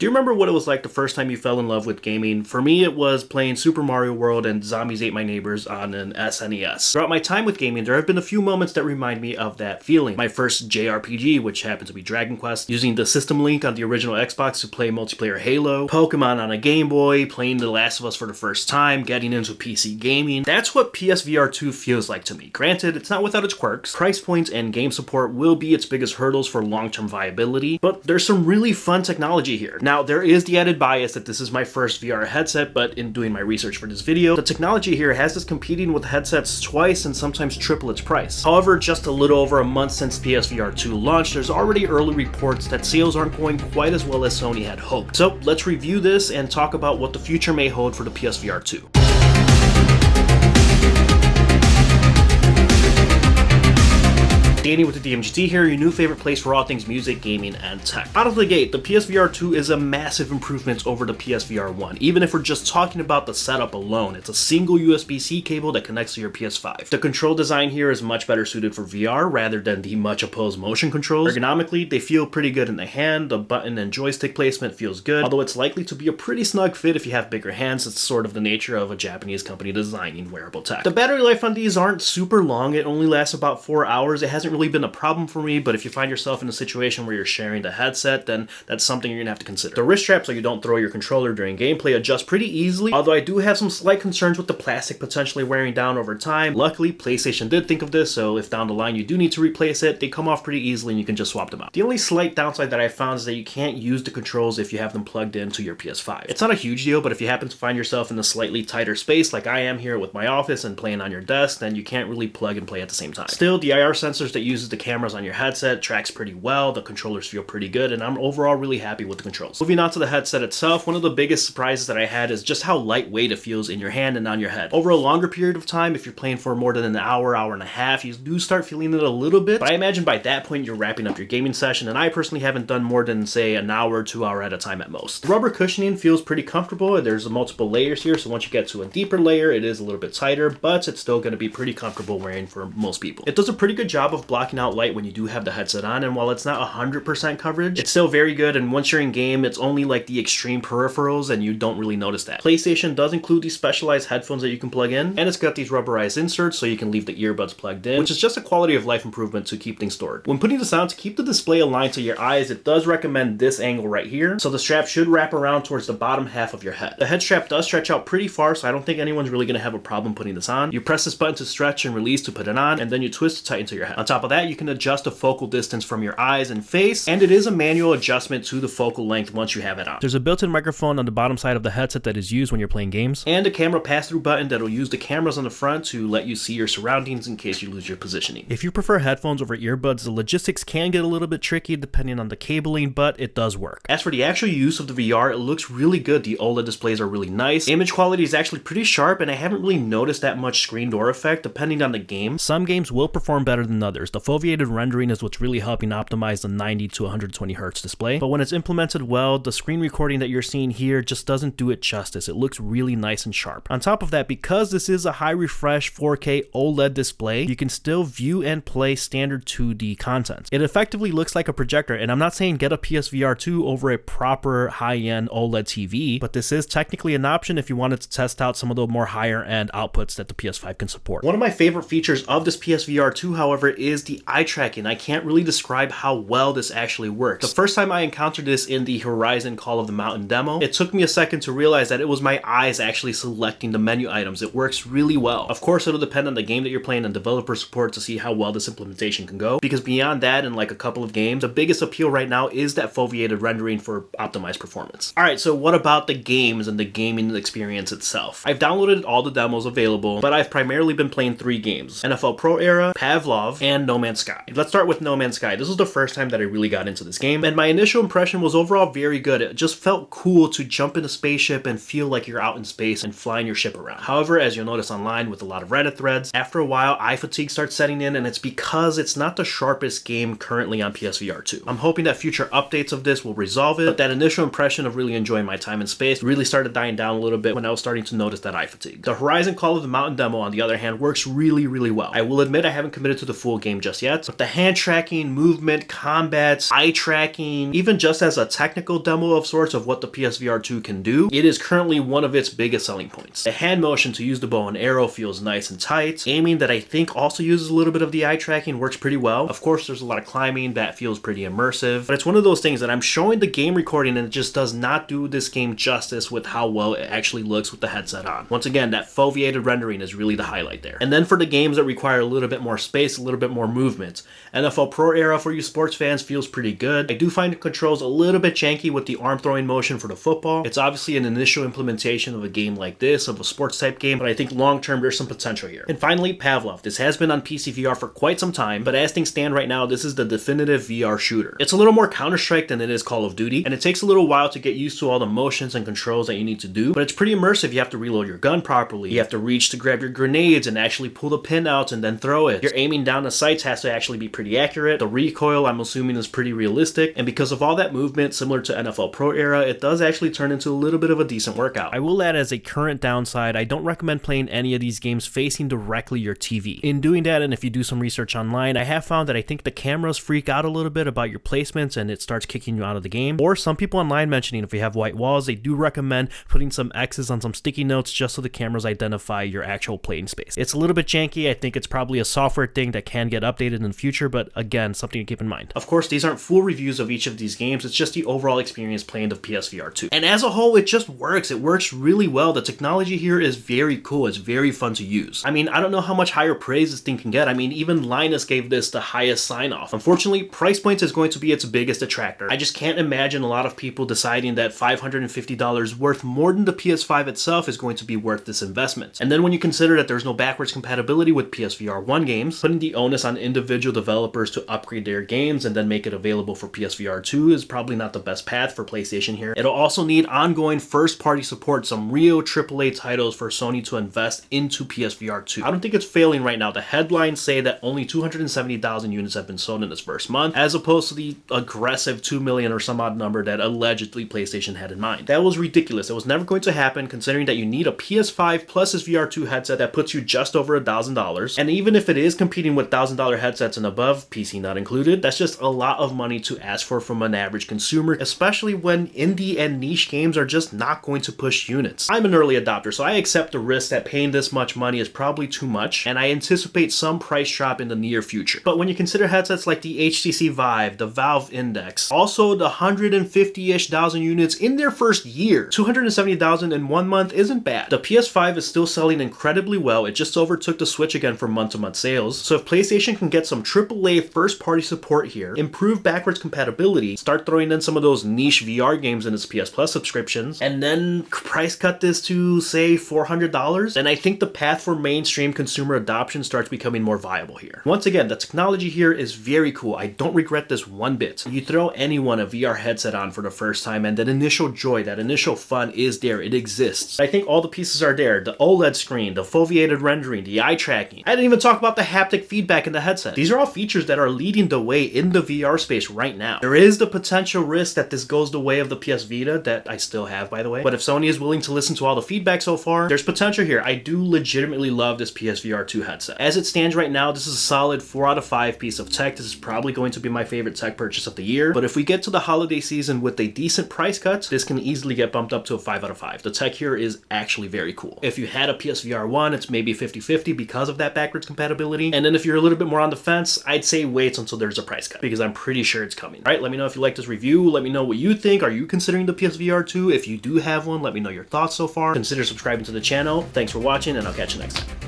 Do you remember what it was like the first time you fell in love with gaming? For me, it was playing Super Mario World and Zombies Ate My Neighbors on an SNES. Throughout my time with gaming, there have been a few moments that remind me of that feeling. My first JRPG, which happened to be Dragon Quest, using the system link on the original Xbox to play multiplayer Halo, Pokemon on a Game Boy, playing The Last of Us for the first time, getting into PC gaming. That's what PSVR 2 feels like to me. Granted, it's not without its quirks. Price points and game support will be its biggest hurdles for long-term viability, but there's some really fun technology here. Now, there is the added bias that this is my first VR headset, but in doing my research for this video, the technology here has us competing with headsets twice and sometimes triple its price. However, just a little over a month since PSVR 2 launched, there's already early reports that sales aren't going quite as well as Sony had hoped. So let's review this and talk about what the future may hold for the PSVR 2. Danny with the DMGT here, your new favorite place for all things music, gaming, and tech. Out of the gate, the PSVR 2 is a massive improvement over the PSVR 1. Even if we're just talking about the setup alone, it's a single USB-C cable that connects to your PS5. The control design here is much better suited for VR rather than the much opposed motion controls. Ergonomically, they feel pretty good in the hand. The button and joystick placement feels good, although it's likely to be a pretty snug fit if you have bigger hands. It's sort of the nature of a Japanese company designing wearable tech. The battery life on these aren't super long. It only lasts about 4 hours. It hasn't really been a problem for me, but if you find yourself in a situation where you're sharing the headset, then that's something you're gonna have to consider. The wrist strap, so you don't throw your controller during gameplay, adjusts pretty easily, although I do have some slight concerns with the plastic potentially wearing down over time. Luckily, PlayStation did think of this, so if down the line you do need to replace it, they come off pretty easily and you can just swap them out. The only slight downside that I found is that you can't use the controls if you have them plugged into your PS5. It's not a huge deal, but if you happen to find yourself in a slightly tighter space like I am here with my office and playing on your desk, then you can't really plug and play at the same time. Still, the IR sensors that uses the cameras on your headset tracks pretty well, the controllers feel pretty good, and I'm overall really happy with the controls. Moving on to the headset itself, one of the biggest surprises that I had is just how lightweight it feels in your hand and on your head. Over a longer period of time, if you're playing for more than an hour, hour and a half, you do start feeling it a little bit, but I imagine by that point you're wrapping up your gaming session, and I personally haven't done more than, say, an hour, 2 hour at a time at most. The rubber cushioning feels pretty comfortable. There's multiple layers here, so once you get to a deeper layer, it is a little bit tighter, but it's still going to be pretty comfortable wearing for most people. It does a pretty good job of blocking out light when you do have the headset on, and while it's not 100% coverage, it's still very good, and once you're in game, it's only like the extreme peripherals and you don't really notice that. PlayStation does include these specialized headphones that you can plug in, and it's got these rubberized inserts so you can leave the earbuds plugged in, which is just a quality of life improvement to keep things stored. When putting this on, to keep the display aligned to your eyes, it does recommend this angle right here, so the strap should wrap around towards the bottom half of your head. The head strap does stretch out pretty far, so I don't think anyone's really going to have a problem putting this on. You press this button to stretch and release to put it on, and then you twist to tighten to your head. On top of that, you can adjust the focal distance from your eyes and face, and it is a manual adjustment to the focal length once you have it on. There's a built-in microphone on the bottom side of the headset that is used when you're playing games, and a camera pass-through button that'll use the cameras on the front to let you see your surroundings in case you lose your positioning. If you prefer headphones over earbuds, the logistics can get a little bit tricky depending on the cabling, but it does work. As for the actual use of the VR, it looks really good. The OLED displays are really nice. Image quality is actually pretty sharp, and I haven't really noticed that much screen door effect depending on the game. Some games will perform better than others. The foveated rendering is what's really helping optimize the 90 to 120 Hz display, but when it's implemented well, the screen recording that you're seeing here just doesn't do it justice. It looks really nice and sharp. On top of that, because this is a high refresh 4K OLED display, you can still view and play standard 2D content. It effectively looks like a projector, and I'm not saying get a PSVR 2 over a proper high-end OLED TV, but this is technically an option if you wanted to test out some of the more higher-end outputs that the PS5 can support. One of my favorite features of this PSVR 2, however, is the eye tracking. I can't really describe how well this actually works. The first time I encountered this in the Horizon Call of the Mountain demo, it took me a second to realize that it was my eyes actually selecting the menu items. It works really well. Of course, it'll depend on the game that you're playing and developer support to see how well this implementation can go, because beyond that, in like a couple of games, the biggest appeal right now is that foveated rendering for optimized performance. Alright, so what about the games and the gaming experience itself? I've downloaded all the demos available, but I've primarily been playing 3 games: NFL Pro Era, Pavlov, and No Man's Sky. Let's start with No Man's Sky. This was the first time that I really got into this game, and my initial impression was overall very good. It just felt cool to jump in a spaceship and feel like you're out in space and flying your ship around. However, as you'll notice online with a lot of Reddit threads, after a while, eye fatigue starts setting in, and it's because it's not the sharpest game currently on PSVR 2. I'm hoping that future updates of this will resolve it, but that initial impression of really enjoying my time in space really started dying down a little bit when I was starting to notice that eye fatigue. The Horizon Call of the Mountain demo, on the other hand, works really well. I will admit I haven't committed to the full game game just yet, but the hand tracking, movement, combat, eye tracking, even just as a technical demo of sorts of what the PSVR 2 can do, it is currently one of its biggest selling points. The hand motion to use the bow and arrow feels nice and tight. Aiming that I think also uses a little bit of the eye tracking works pretty well. Of course, there's a lot of climbing that feels pretty immersive, but it's one of those things that I'm showing the game recording and it just does not do this game justice with how well it actually looks with the headset on. Once again, that foveated rendering is really the highlight there. And then for the games that require a little bit more space, a little bit more movement, NFL Pro Era for you sports fans feels pretty good. I do find the controls a little bit janky with the arm throwing motion for the football. It's obviously an initial implementation of a game like this, of a sports type game, but I think long term there's some potential here. And finally, Pavlov. This has been on PC VR for quite some time, but as things stand right now, this is the definitive VR shooter. It's a little more Counter-Strike than it is Call of Duty, and it takes a little while to get used to all the motions and controls that you need to do, but it's pretty immersive. You have to reload your gun properly, you have to reach to grab your grenades and actually pull the pin out and then throw it. Your aiming down the sights has to actually be pretty accurate. The recoil, I'm assuming, is pretty realistic, and because of all that movement, similar to NFL Pro Era, it does actually turn into a little bit of a decent workout. I will add, as a current downside, I don't recommend playing any of these games facing directly your TV. In doing that, and if you do some research online, I have found that I think the cameras freak out a little bit about your placements and it starts kicking you out of the game. Or some people online mentioning if you have white walls, they do recommend putting some X's on some sticky notes just so the cameras identify your actual playing space. It's a little bit janky. I think it's probably a software thing that can get updated in the future, but again, something to keep in mind. Of course, these aren't full reviews of each of these games. It's just the overall experience playing the PSVR 2. And as a whole, it just works. It works really well. The technology here is very cool. It's very fun to use. I mean, I don't know how much higher praise this thing can get. I mean, even Linus gave this the highest sign-off. Unfortunately, price point is going to be its biggest detractor. I just can't imagine a lot of people deciding that $550 worth more than the PS5 itself is going to be worth this investment. And then when you consider that there's no backwards compatibility with PSVR 1 games, putting the onus on individual developers to upgrade their games and then make it available for PSVR 2 is probably not the best path for PlayStation here. It'll also need ongoing first-party support, some real AAA titles for Sony to invest into PSVR 2. I don't think it's failing right now. The headlines say that only 270,000 units have been sold in its first month, as opposed to the aggressive 2 million or some odd number that allegedly PlayStation had in mind. That was ridiculous. It was never going to happen, considering that you need a PS5 plus this VR2 headset that puts you just over $1,000. And even if it is competing with $1,000 headsets and above, PC not included, that's just a lot of money to ask for from an average consumer, especially when indie and niche games are just not going to push units. I'm an early adopter, so I accept the risk that paying this much money is probably too much, and I anticipate some price drop in the near future. But when you consider headsets like the HTC Vive, the Valve Index, also the 150-ish thousand units in their first year, 270,000 in 1 month isn't bad. The PS5 is still selling incredibly well. It just overtook the Switch again for month-to-month sales. So if PlayStation can get some AAA first-party support here, improve backwards compatibility, start throwing in some of those niche VR games in its PS Plus subscriptions, and then price cut this to, say, $400, then I think the path for mainstream consumer adoption starts becoming more viable here. Once again, the technology here is very cool. I don't regret this one bit. You throw anyone a VR headset on for the first time, and that initial joy, that initial fun is there. It exists. I think all the pieces are there. The OLED screen, the foveated rendering, the eye tracking. I didn't even talk about the haptic feedback in the headset. These are all features that are leading the way in the VR space right now. There is the potential risk that this goes the way of the PS Vita, that I still have, by the way. But if Sony is willing to listen to all the feedback so far, there's potential here. I do legitimately love this PSVR 2 headset. As it stands right now, this is a solid 4 out of 5 piece of tech. This is probably going to be my favorite tech purchase of the year. But if we get to the holiday season with a decent price cut, this can easily get bumped up to a 5 out of 5. The tech here is actually very cool. If you had a PSVR 1, it's maybe 50-50 because of that backwards compatibility. And then if you're a little bit more on the fence, I'd say wait until there's a price cut, because I'm pretty sure it's coming. All right, let me know if you like this review. Let me know what you think. Are you considering the PSVR 2? If you do have one, let me know your thoughts so far. Consider subscribing to the channel. Thanks for watching, and I'll catch you next time.